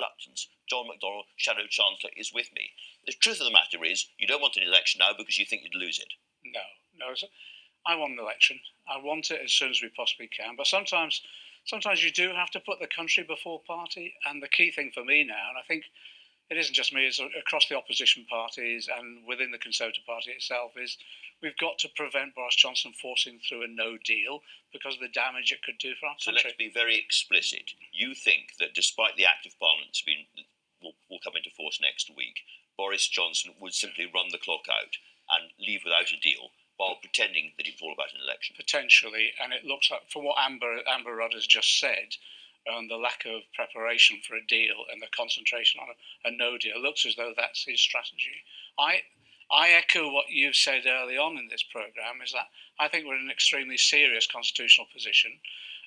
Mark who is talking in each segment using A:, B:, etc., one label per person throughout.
A: reluctance. John McDonnell, Shadow Chancellor, is with me. The truth of the matter is, you don't want an election now because you think you'd lose it.
B: No. I want an election. I want it as soon as we possibly can. But sometimes you do have to put the country before party. And the key thing for me now, and I think it isn't just me, it's across the opposition parties and within the Conservative Party itself, is we've got to prevent Boris Johnson forcing through a no deal because of the damage it could do for our country.
A: So let's be very explicit. You think that despite the Act of Parliament will come into force next week, Boris Johnson would simply run the clock out and leave without a deal while pretending that it's all about an election?
B: Potentially, and it looks like, from what Amber Rudd has just said, the lack of preparation for a deal and the concentration on a no deal, looks as though that's his strategy. I echo what you've said early on in this programme, is that I think we're in an extremely serious constitutional position,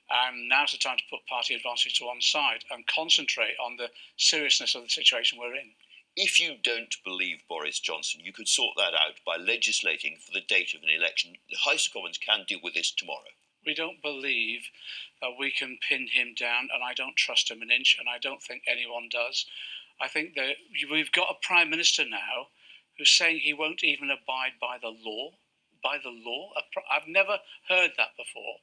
B: and now's the time to put party advantage to one side and concentrate on the seriousness of the situation we're in.
A: If you don't believe Boris Johnson, you could sort that out by legislating for the date of an election. The House of Commons can deal with this tomorrow.
B: We don't believe that we can pin him down, and I don't trust him an inch, and I don't think anyone does. I think that we've got a Prime Minister now who's saying he won't even abide by the law. By the law? I've never heard that before.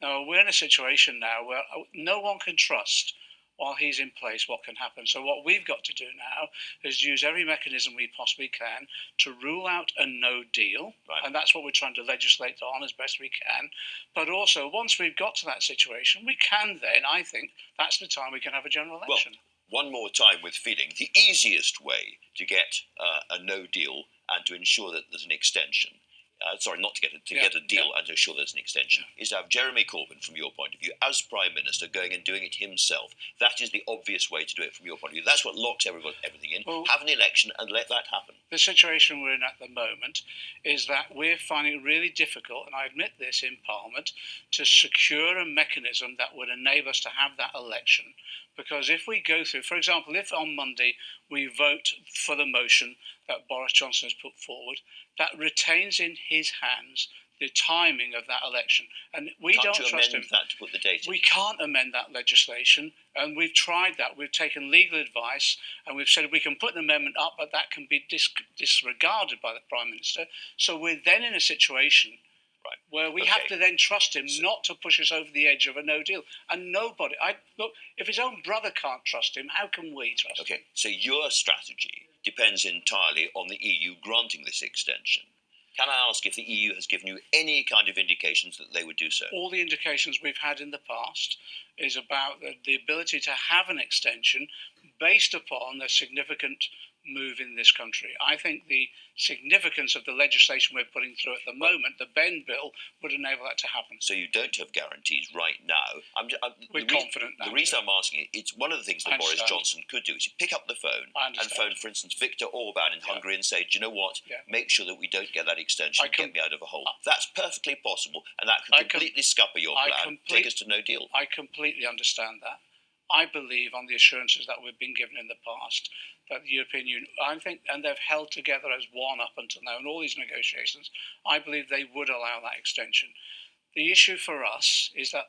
B: Now, we're in a situation now where no one can trust, while he's in place, what can happen. So what we've got to do now is use every mechanism we possibly can to rule out a no deal,
A: right.
B: And that's what we're trying to legislate on as best we can. But also, once we've got to that situation, we can then, I think, that's the time we can have a general election.
A: Well, one more time with feeling, the easiest way to get a no deal and to ensure that there's an extension, get a deal and to ensure there's an extension, is to have Jeremy Corbyn, from your point of view, as Prime Minister, going and doing it himself. That is the obvious way to do it from your point of view. That's what locks everything in. Well, have an election and let that happen.
B: The situation we're in at the moment is that we're finding it really difficult, and I admit this, in Parliament, to secure a mechanism that would enable us to have that election. Because if we go through, for example, if on Monday we vote for the motion that Boris Johnson has put forward, that retains in his hands the timing of that election. And we don't trust him.
A: That to put the date in?
B: We can't amend that legislation, and we've tried that. We've taken legal advice, and we've said we can put an amendment up, but that can be disregarded by the Prime Minister. So we're then in a situation where we have to then trust him not to push us over the edge of a no deal. And nobody, look, if his own brother can't trust him, how can we trust him?
A: Okay, so your strategy depends entirely on the EU granting this extension. Can I ask if the EU has given you any kind of indications that they would do so?
B: All the indications we've had in the past is about the ability to have an extension based upon a significant move in this country. I think the significance of the legislation we're putting through at the moment, the Ben bill, would enable that to happen.
A: So you don't have guarantees right now.
B: We're confident now.
A: The reason I'm asking it, it's one of the things that Boris Johnson could do is pick up the phone and phone, for instance, Viktor Orban in Hungary and say, do you know what, make sure that we don't get that extension and get me out of a hole. That's perfectly possible, and that could completely scupper your plan, take us to no deal.
B: I completely understand that. I believe on the assurances that we've been given in the past that the European Union, I think, and they've held together as one up until now in all these negotiations, I believe they would allow that extension. The issue for us is that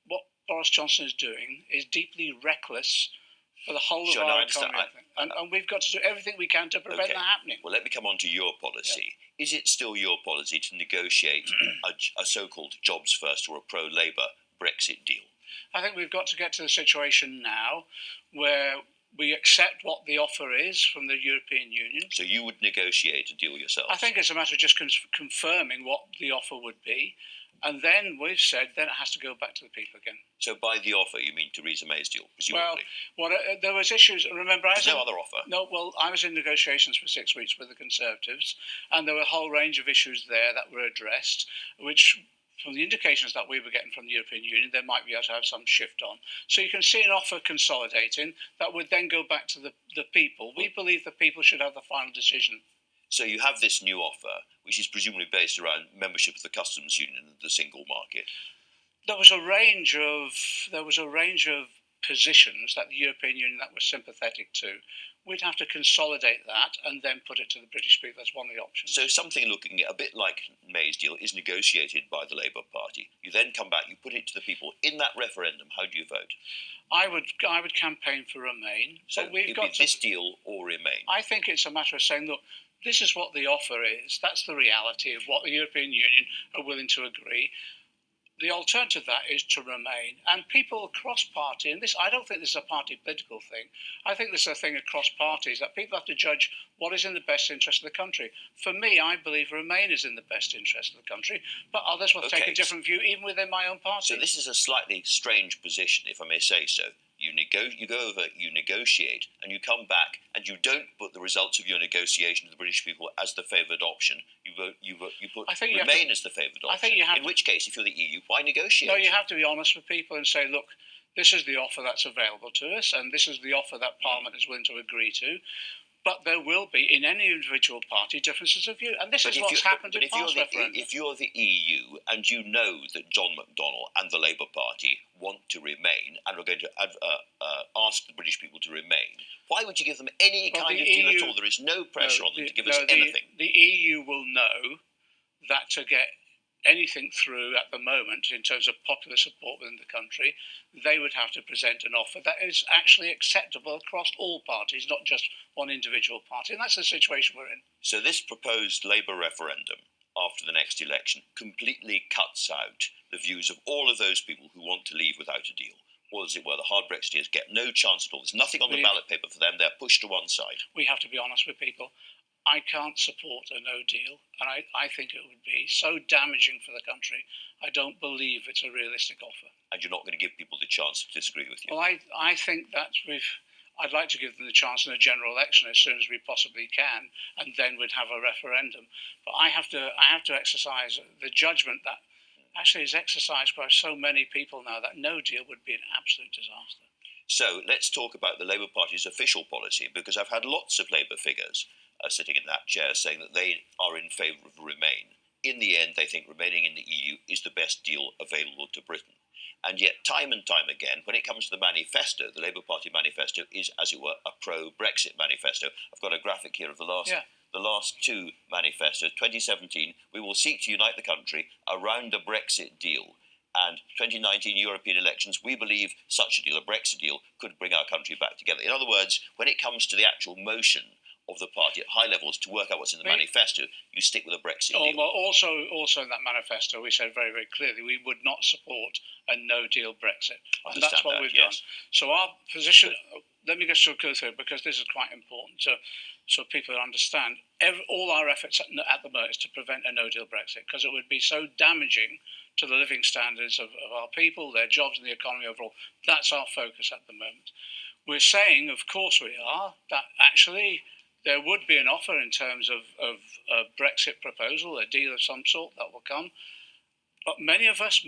B: what Boris Johnson is doing is deeply reckless for the whole of our economy. And we've got to do everything we can to prevent that happening.
A: Well, let me come on to your policy. Yeah. Is it still your policy to negotiate a so-called jobs first or a pro-Labour Brexit deal?
B: I think we've got to get to the situation now where we accept what the offer is from the European Union.
A: So you would negotiate a deal yourself?
B: I think it's a matter of just confirming what the offer would be. And then we've said then it has to go back to the people again.
A: So by the offer, you mean Theresa May's deal, presumably?
B: Well, there was issues. Remember,
A: There's no other offer.
B: No, well, I was in negotiations for 6 weeks with the Conservatives, and there were a whole range of issues there that were addressed, which, from the indications that we were getting from the European Union, they might be able to have some shift on. So you can see an offer consolidating that would then go back to the people. We believe the people should have the final decision.
A: So you have this new offer, which is presumably based around membership of the customs union and the single market.
B: There was a range of positions that the European Union that we're sympathetic to. We'd have to consolidate that and then put it to the British people as one of the options.
A: So something looking a bit like May's deal is negotiated by the Labour Party. You then come back, you put it to the people. In that referendum, how do you vote?
B: I would campaign for Remain.
A: So
B: but we've got
A: this deal or Remain?
B: I think it's a matter of saying, look, this is what the offer is. That's the reality of what the European Union are willing to agree. The alternative to that is to remain. And people across party, and this, I don't think this is a party political thing. I think this is a thing across parties that people have to judge what is in the best interest of the country. For me, I believe Remain is in the best interest of the country, but others will take a different view, even within my own party.
A: So this is a slightly strange position, if I may say so. You go over, you negotiate, and you come back, and you don't put the results of your negotiation to the British people as the favoured option. You put Remain as the favoured option. In which case, if you're the EU, why negotiate?
B: No, you have to be honest with people and say, look, this is the offer that's available to us, and this is the offer that Parliament is willing to agree to. But there will be, in any individual party, differences of view. And this is what's happened in past referendums.
A: If you're the EU and you know that John McDonnell and the Labour Party want to remain and are going to ask the British people to remain, why would you give them any kind of deal at all? There is no pressure on them to give us anything.
B: The EU will know that to get anything through at the moment in terms of popular support within the country, they would have to present an offer that is actually acceptable across all parties, not just one individual party. And that's the situation we're in.
A: So this proposed Labour referendum after the next election completely cuts out the views of all of those people who want to leave without a deal. Or as it were, the hard Brexiteers get no chance at all. There's nothing on the ballot paper for them. They're pushed to one side.
B: We have to be honest with people. I can't support a no deal, and I think it would be so damaging for the country. I don't believe it's a realistic offer.
A: And you're not going to give people the chance to disagree with you?
B: Well, I think that I'd like to give them the chance in a general election as soon as we possibly can, and then we'd have a referendum. But I have to exercise the judgment that actually is exercised by so many people now that no deal would be an absolute disaster.
A: So let's talk about the Labour Party's official policy, because I've had lots of Labour figures sitting in that chair saying that they are in favour of Remain. In the end, they think remaining in the EU is the best deal available to Britain. And yet, time and time again, when it comes to the manifesto, the Labour Party manifesto is, as it were, a pro-Brexit manifesto. I've got a graphic here of the last two manifestos. 2017, we will seek to unite the country around a Brexit deal. And 2019 European elections, we believe such a deal, a Brexit deal, could bring our country back together. In other words, when it comes to the actual motion of the party at high levels to work out what's in the manifesto, you stick with a Brexit deal.
B: Well, also in that manifesto, we said very, very clearly we would not support a no-deal Brexit. And that's what we've done. So our position, let me just go through it because this is quite important so people understand. All our efforts at the moment is to prevent a no-deal Brexit because it would be so damaging to the living standards of our people, their jobs and the economy overall. That's our focus at the moment. We're saying, of course we are, that actually there would be an offer in terms of a Brexit proposal, a deal of some sort that will come. But many of us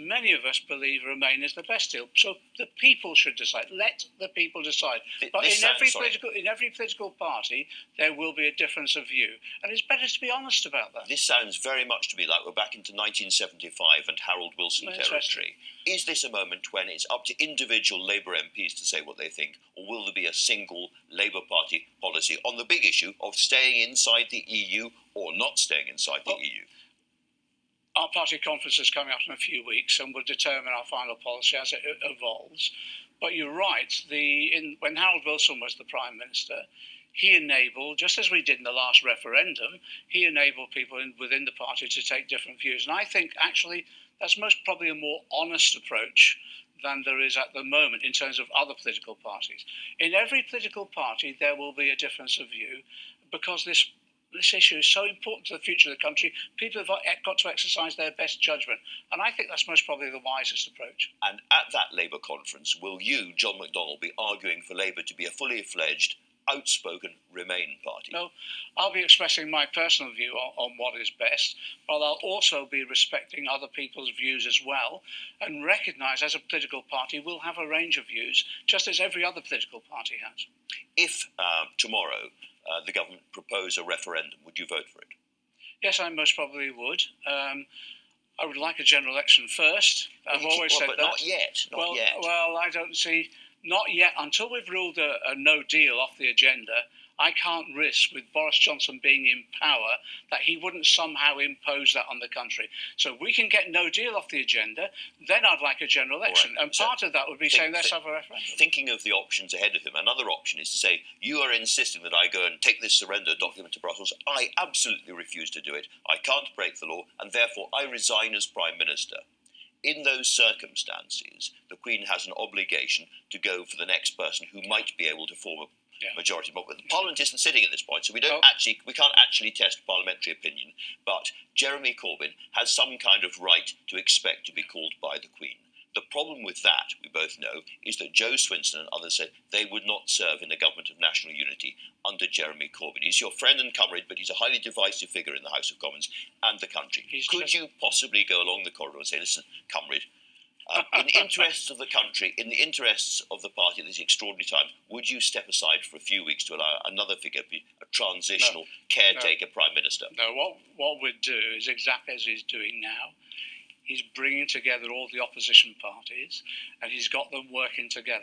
B: believe Remain is the best deal. So the people should decide. Let the people decide. But in every political party, there will be a difference of view. And it's better to be honest about that.
A: This sounds very much to me like we're back into 1975 and Harold Wilson territory. Is this a moment when it's up to individual Labour MPs to say what they think, or will there be a single Labour Party policy on the big issue of staying inside the EU or not staying inside the EU?
B: Our party conference is coming up in a few weeks and will determine our final policy as it evolves. But you're right, when Harold Wilson was the Prime Minister, he enabled, just as we did in the last referendum, he enabled people within the party to take different views. And I think actually that's most probably a more honest approach than there is at the moment in terms of other political parties. In every political party, there will be a difference of view because this issue is so important to the future of the country. People have got to exercise their best judgment. And I think that's most probably the wisest approach.
A: And at that Labour conference, will you, John McDonnell, be arguing for Labour to be a fully fledged, outspoken Remain party?
B: No, I'll be expressing my personal view on what is best, but I'll also be respecting other people's views as well and recognise as a political party we'll have a range of views, just as every other political party has.
A: If tomorrow the government propose a referendum, would you vote for it?
B: Yes, I most probably would. I would like a general election first. I've always said
A: but
B: that.
A: Not yet. Not yet.
B: Well, I don't see. Not yet. Until we've ruled a no deal off the agenda, I can't risk, with Boris Johnson being in power, that he wouldn't somehow impose that on the country. So we can get no deal off the agenda, then I'd like a general election. Right. And part of that would be saying, let's have a referendum.
A: Thinking of the options ahead of him, another option is to say, you are insisting that I go and take this surrender document to Brussels. I absolutely refuse to do it. I can't break the law, and therefore I resign as Prime Minister. In those circumstances, the Queen has an obligation to go for the next person who might be able to form a majority. But the Parliament isn't sitting at this point, so we can't actually test parliamentary opinion. But Jeremy Corbyn has some kind of right to expect to be called by the Queen. The problem with that, we both know, is that Joe Swinson and others said they would not serve in a government of national unity under Jeremy Corbyn. He's your friend and comrade, but he's a highly divisive figure in the House of Commons and the country. Could you possibly go along the corridor and say, listen, comrade, in the interests of the country, in the interests of the party at this extraordinary time, would you step aside for a few weeks to allow another figure to be a transitional caretaker Prime Minister?
B: No, what we'd do is exactly as he's doing now. He's bringing together all the opposition parties, and he's got them working together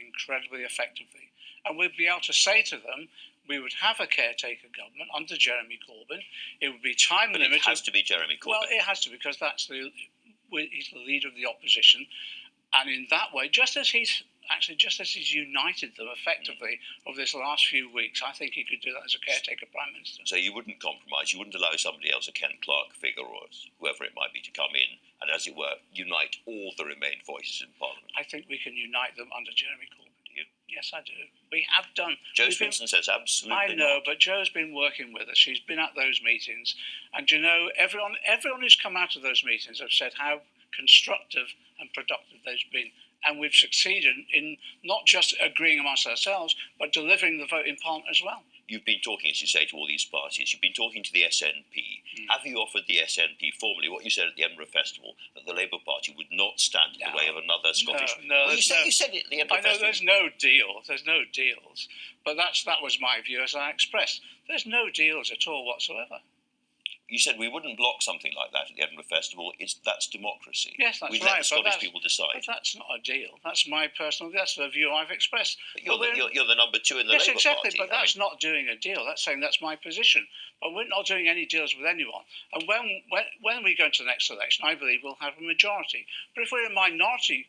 B: incredibly effectively. And we'd be able to say to them, we would have a caretaker government under Jeremy Corbyn. It would be time limited.
A: It has to be Jeremy Corbyn.
B: Well, it has to, because he's the leader of the opposition, and in that way, just as he's united them effectively over this last few weeks, I think he could do that as a caretaker Prime Minister.
A: So you wouldn't compromise, you wouldn't allow somebody else, a Ken Clarke figure or whoever it might be, to come in and, as it were, unite all the remaining voices in Parliament?
B: I think we can unite them under Jeremy Corbyn. Do you? Yes, I do. We have done.
A: Joe Swinson says absolutely
B: I know,
A: not.
B: but Joe's been working with us. She's been at those meetings. And, you know, everyone who's come out of those meetings have said how constructive and productive they've been. And we've succeeded in not just agreeing amongst ourselves, but delivering the vote in Parliament as well.
A: You've been talking, as you say, to all these parties. You've been talking to the SNP. Have you offered the SNP formally what you said at the Edinburgh Festival, that the Labour Party would not stand in the way of another Scottish...
B: No,
A: well, you said it at the Edinburgh Festival.
B: I know there's no deal. There's no deals. But that was my view, as I expressed. There's no deals at all whatsoever.
A: You said we wouldn't block something like that at the Edinburgh Festival. That's democracy.
B: Yes, that's
A: we
B: right.
A: Let the Scottish people decide.
B: But that's not a deal. That's the view I've expressed.
A: But you're the number two in the Labour Party.
B: Yes, exactly. But that's not doing a deal. That's saying that's my position. But we're not doing any deals with anyone. And when we go into the next election, I believe we'll have a majority. But if we're a minority,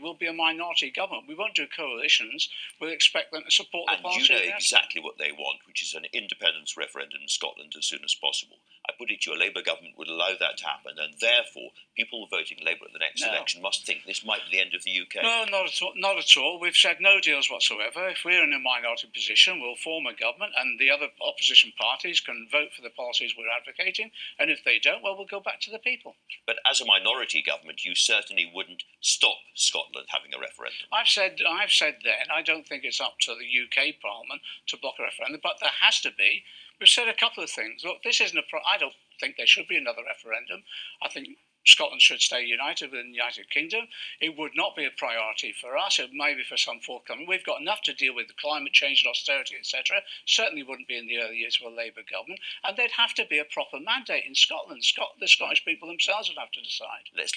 B: we'll be a minority government. We won't do coalitions. We'll expect them to support the party.
A: And you know exactly what they want, which is an independence referendum in Scotland as soon as possible. I put it to you, a Labour government would allow that to happen, and therefore people voting Labour at the next election must think this might be the end of the UK.
B: No, not at all. We've said no deals whatsoever. If we're in a minority position, we'll form a government, and the other opposition parties can vote for the policies we're advocating, and if they don't, well, we'll go back to the people.
A: But as a minority government, you certainly wouldn't stop Scotland having a referendum.
B: I've said then, I don't think it's up to the UK Parliament to block a referendum, but there has to be. We've said a couple of things. Look, this isn't I don't think there should be another referendum. I think Scotland should stay united within the United Kingdom. It would not be a priority for us. It may be for some forthcoming. We've got enough to deal with the climate change and austerity, etc. Certainly wouldn't be in the early years of a Labour government. And there'd have to be a proper mandate in Scotland. The Scottish people themselves would have to decide.
A: Let's look